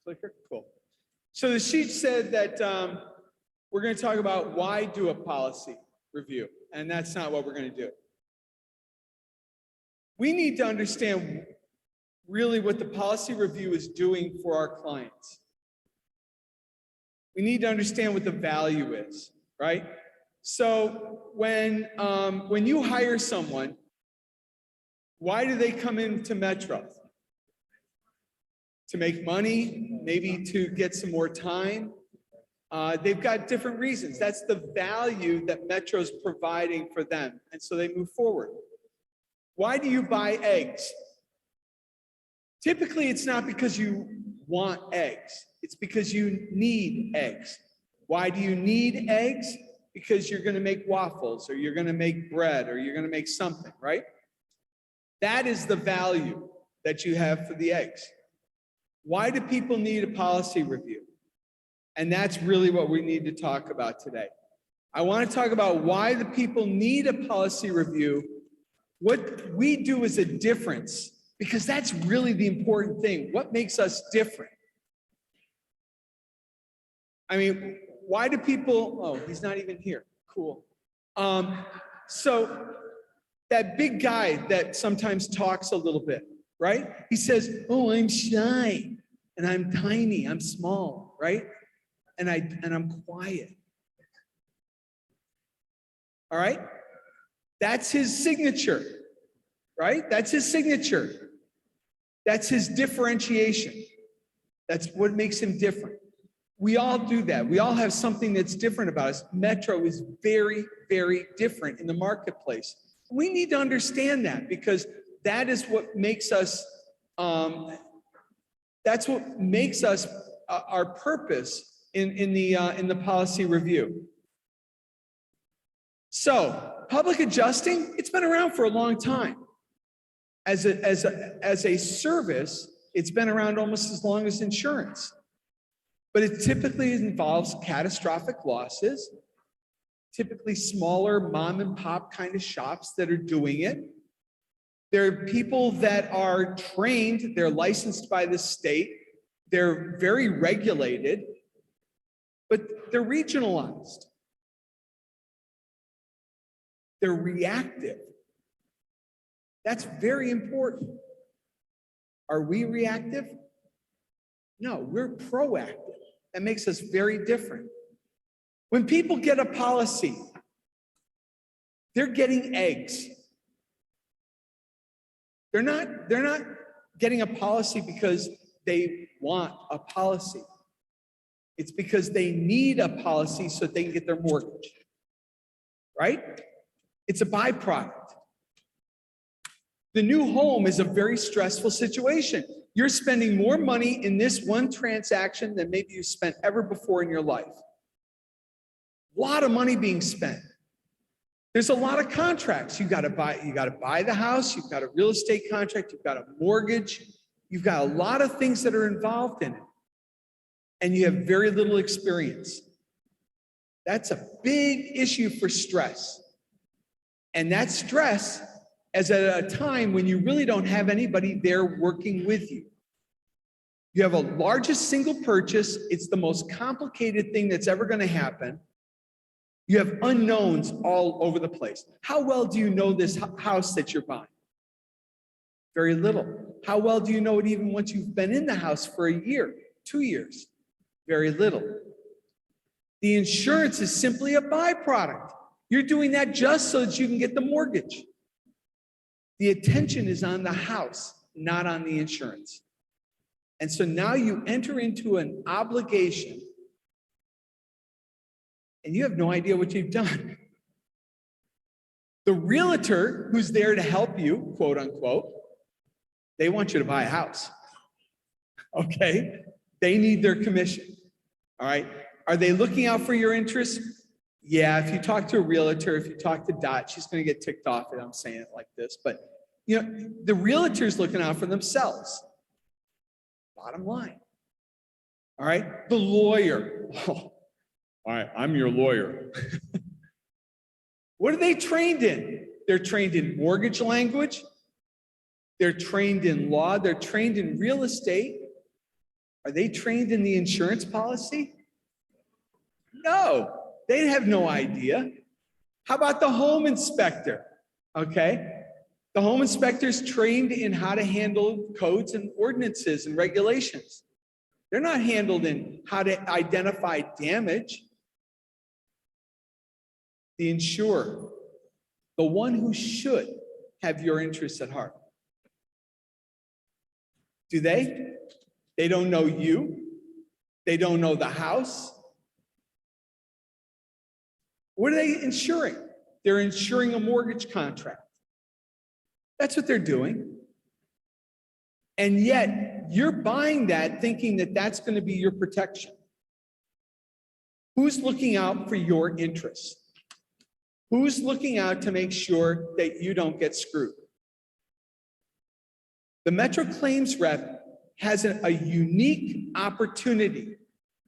clicker? Cool. So the sheet said that we're going to talk about why do a policy review, and that's not what we're going to do. We need to understand really what the policy review is doing for our clients. We need to understand what the value is, right? So when you hire someone, why do they come into Metro? To make money, maybe to get some more time. They've got different reasons. That's the value that Metro's providing for them. And so they move forward. Why do you buy eggs? Typically, it's not because you want eggs. It's because you need eggs. Why do you need eggs? Because you're going to make waffles, or you're going to make bread, or you're going to make something, right? That is the value that you have for the eggs. Why do people need a policy review? And that's really what we need to talk about today. I want to talk about why the people need a policy review. What we do is a difference, because that's really the important thing. What makes us different? I mean, why do people, oh, he's not even here. Cool. So that big guy that sometimes talks a little bit, right? He says, oh, I'm shy and I'm tiny, I'm small, right? And I'm quiet. All right? That's his signature, right? That's his signature. That's his differentiation. That's what makes him different. We all do that. We all have something that's different about us. Metro is very, very different in the marketplace. We need to understand that, because that is what makes us, our purpose in the policy review. So public adjusting, it's been around for a long time. As a service, it's been around almost as long as insurance. But it typically involves catastrophic losses, typically smaller mom and pop kind of shops that are doing it. There are people that are trained, they're licensed by the state, they're very regulated, but they're regionalized. They're reactive. That's very important. Are we reactive? No, we're proactive. That makes us very different. When people get a policy, they're getting eggs. They're not getting a policy because they want a policy. It's because they need a policy so they can get their mortgage, right? It's a byproduct. The new home is a very stressful situation. You're spending more money in this one transaction than maybe you spent ever before in your life. A lot of money being spent. There's a lot of contracts. You got to buy the house, you've got a real estate contract, you've got a mortgage, you've got a lot of things that are involved in it. And you have very little experience. That's a big issue for stress. And that stress is at a time when you really don't have anybody there working with you. You have a largest single purchase. It's the most complicated thing that's ever going to happen. You have unknowns all over the place. How well do you know this house that you're buying? Very little. How well do you know it even once you've been in the house for a year, 2 years? Very little. The insurance is simply a byproduct. You're doing that just so that you can get the mortgage. The attention is on the house, not on the insurance. And so now you enter into an obligation and you have no idea what you've done. The realtor who's there to help you, quote unquote, they want you to buy a house. Okay? They need their commission. All right? Are they looking out for your interests? Yeah, if you talk to a realtor, if you talk to Dot, she's going to get ticked off that I'm saying it like this. But, you know, the realtor's looking out for themselves. Bottom line. All right? The lawyer. Oh, all right, I'm your lawyer. What are they trained in? They're trained in mortgage language. They're trained in law. They're trained in real estate. Are they trained in the insurance policy? No, they have no idea. How about the home inspector? Okay. The home inspector is trained in how to handle codes and ordinances and regulations. They're not handled in how to identify damage. The insurer, the one who should have your interests at heart. Do they? They don't know you. They don't know the house. What are they insuring? They're insuring a mortgage contract. That's what they're doing. And yet, you're buying that thinking that that's going to be your protection. Who's looking out for your interests? Who's looking out to make sure that you don't get screwed? The Metro Claims Rep has a unique opportunity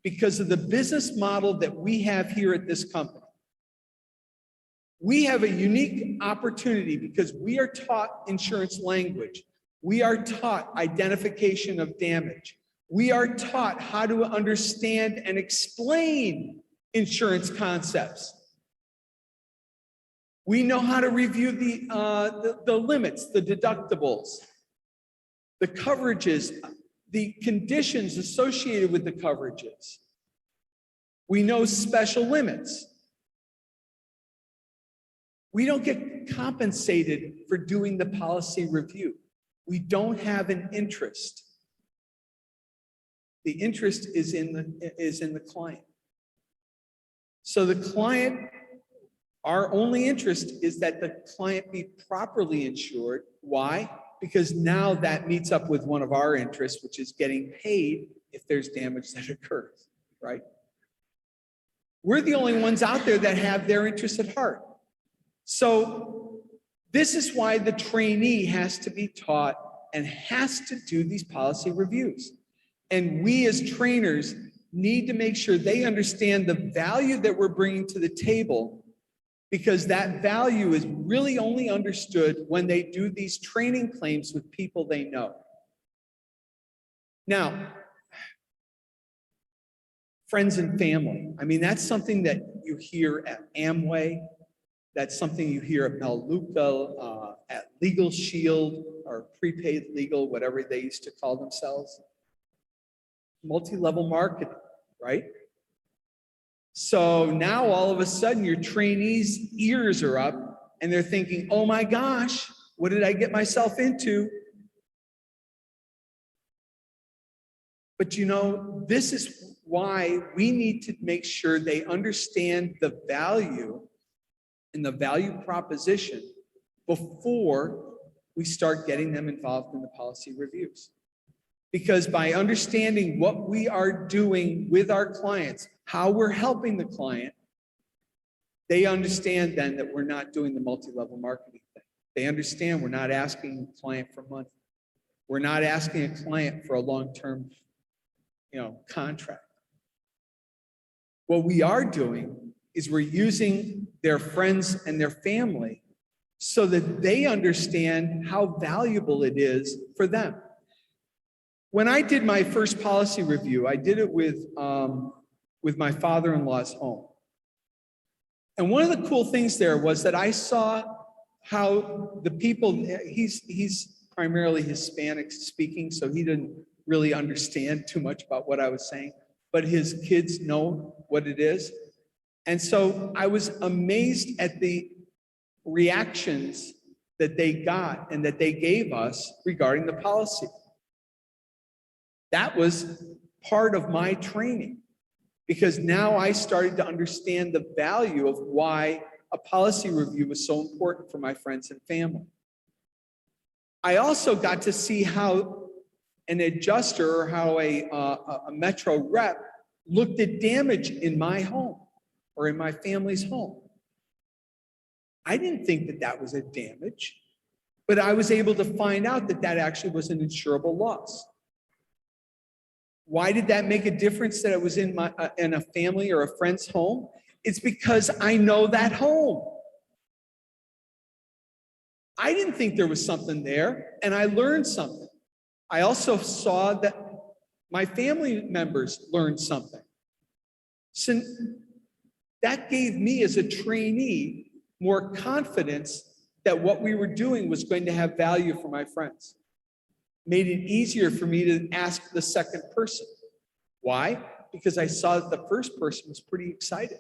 because of the business model that we have here at this company. We have a unique opportunity because we are taught insurance language. We are taught identification of damage. We are taught how to understand and explain insurance concepts. We know how to review the limits, the deductibles, the coverages, the conditions associated with the coverages. We know special limits. We don't get compensated for doing the policy review. We don't have an interest. The interest is in the client. So the client, our only interest is that the client be properly insured. Why? Because now that meets up with one of our interests, which is getting paid if there's damage that occurs, right? We're the only ones out there that have their interests at heart. So this is why the trainee has to be taught and has to do these policy reviews. And we as trainers need to make sure they understand the value that we're bringing to the table, because that value is really only understood when they do these training claims with people they know. Now, friends and family. I mean, that's something that you hear at Amway. That's something you hear at Meluca, at Legal Shield, or Prepaid Legal, whatever they used to call themselves. Multi-level marketing, right? So now all of a sudden your trainees' ears are up and they're thinking, oh my gosh, what did I get myself into? But you know, this is why we need to make sure they understand the value and the value proposition before we start getting them involved in the policy reviews. Because by understanding what we are doing with our clients, how we're helping the client, they understand then that we're not doing the multi-level marketing thing. They understand we're not asking the client for money. We're not asking a client for a long-term, contract. What we are doing is we're using their friends and their family so that they understand how valuable it is for them. When I did my first policy review, I did it with my father-in-law's home. And one of the cool things there was that I saw how the people, he's primarily Hispanic speaking, so he didn't really understand too much about what I was saying, but his kids know what it is. And so I was amazed at the reactions that they got and that they gave us regarding the policy. That was part of my training, because now I started to understand the value of why a policy review was so important for my friends and family. I also got to see how an adjuster or how a Metro rep looked at damage in my home or in my family's home. I didn't think that that was a damage, but I was able to find out that that actually was an insurable loss. Why did that make a difference that it was in a family or a friend's home? It's because I know that home. I didn't think there was something there, and I learned something. I also saw that My family members learned something. So that gave me as a trainee more confidence that what we were doing was going to have value for my friends. Made it easier for me to ask the second person. Why? Because I saw that the first person was pretty excited.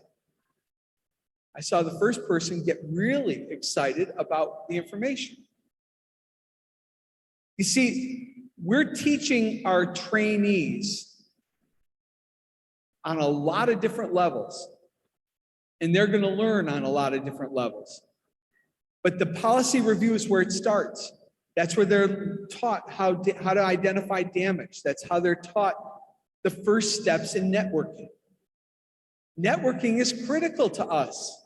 I saw the first person get really excited about the information. You see, we're teaching our trainees on a lot of different levels, and they're going to learn on a lot of different levels. But the policy review is where it starts. That's where they're taught how to identify damage. That's how they're taught the first steps in networking. Networking is critical to us.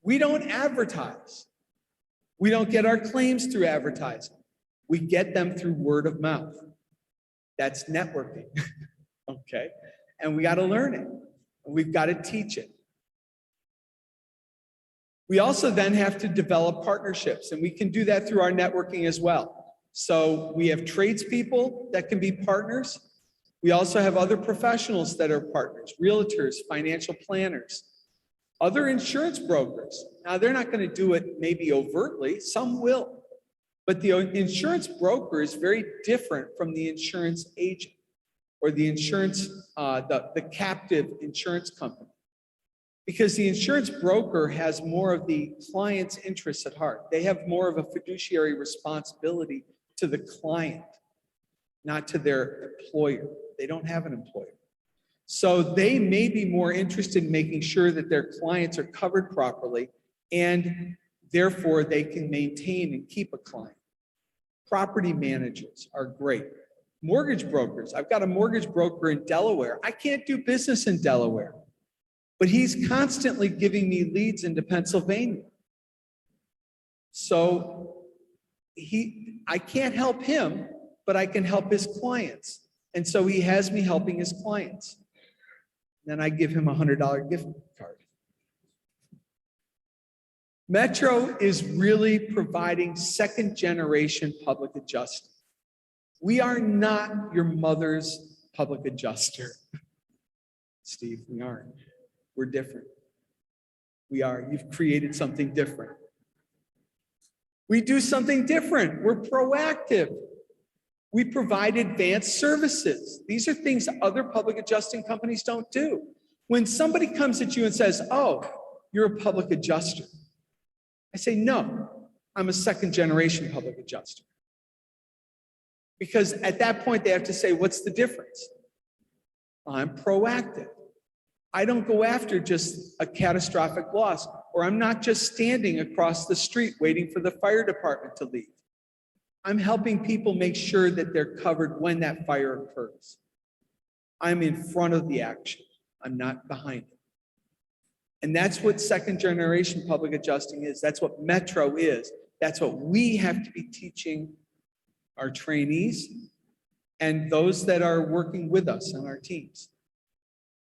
We don't advertise. We don't get our claims through advertising. We get them through word of mouth. That's networking, okay? And we got to learn it. We've got to teach it. We also then have to develop partnerships, and we can do that through our networking as well. So we have tradespeople that can be partners. We also have other professionals that are partners, realtors, financial planners, other insurance brokers. Now, they're not going to do it maybe overtly, some will. But the insurance broker is very different from the insurance agent or the insurance, the captive insurance company. Because the insurance broker has more of the client's interests at heart. They have more of a fiduciary responsibility to the client, not to their employer. They don't have an employer. So they may be more interested in making sure that their clients are covered properly, and therefore they can maintain and keep a client. Property managers are great. Mortgage brokers. I've got a mortgage broker in Delaware. I can't do business in Delaware, but he's constantly giving me leads into Pennsylvania. So I can't help him, but I can help his clients. And so he has me helping his clients. Then I give him a $100 gift card. Metro is really providing second generation public adjusting. We are not your mother's public adjuster. Steve, we aren't. We're different. We are. You've created something different. We do something different. We're proactive. We provide advanced services. These are things other public adjusting companies don't do. When somebody comes at you and says, oh, you're a public adjuster, I say, no, I'm a second generation public adjuster. Because at that point, they have to say, what's the difference? I'm proactive. I don't go after just a catastrophic loss, or I'm not just standing across the street waiting for the fire department to leave. I'm helping people make sure that they're covered when that fire occurs. I'm in front of the action. I'm not behind it. And that's what second generation public adjusting is. That's what Metro is. That's what we have to be teaching our trainees and those that are working with us on our teams.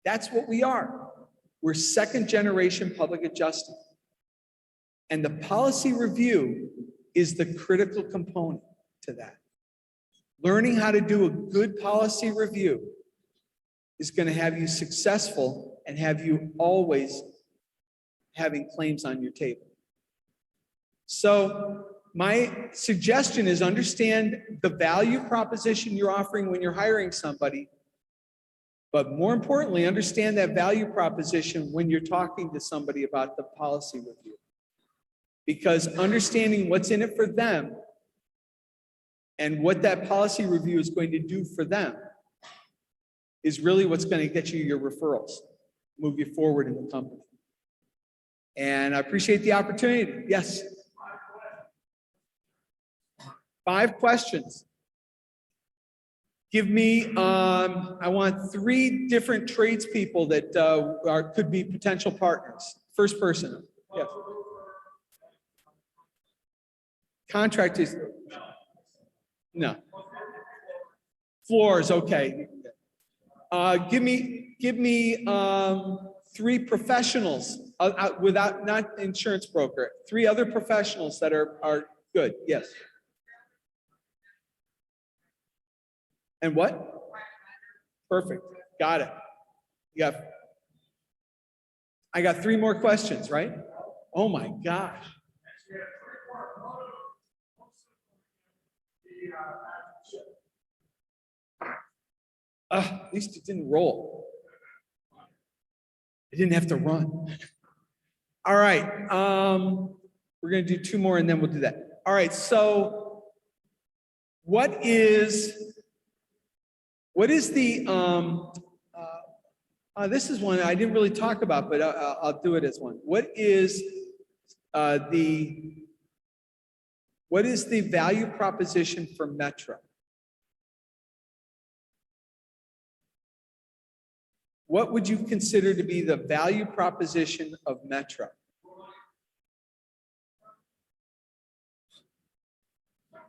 That's what we are. We're second generation public adjusting. And the policy review is the critical component to that. Learning how to do a good policy review is going to have you successful and have you always having claims on your table. So my suggestion is understand the value proposition you're offering when you're hiring somebody, but more importantly, understand that value proposition when you're talking to somebody about the policy review. Because understanding what's in it for them and what that policy review is going to do for them is really what's going to get you your referrals, move you forward in the company. And I appreciate the opportunity. Yes. 5 questions. Give me, I want 3 different tradespeople that could be potential partners. First person. Yes. Contractors. No. Floors, okay. Give me 3 professionals without, not insurance broker, 3 other professionals that are good. Yes. And what? Perfect. Got it. I got 3 more questions, right? Oh my gosh. At least it didn't roll. I didn't have to run. All right. We're going to do 2 more and then we'll do that. All right. So what is the, this is one I didn't really talk about, but I'll do it as one. What is the value proposition for Metro? What would you consider to be the value proposition of Metro?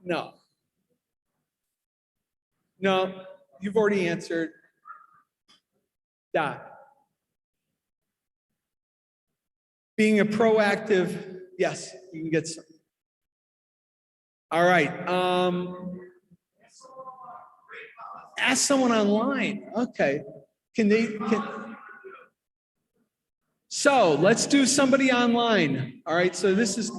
No. No, you've already answered. Dot. Being a proactive, yes, you can get some. All right. Ask someone online. Okay. So let's do somebody online. All right. So this is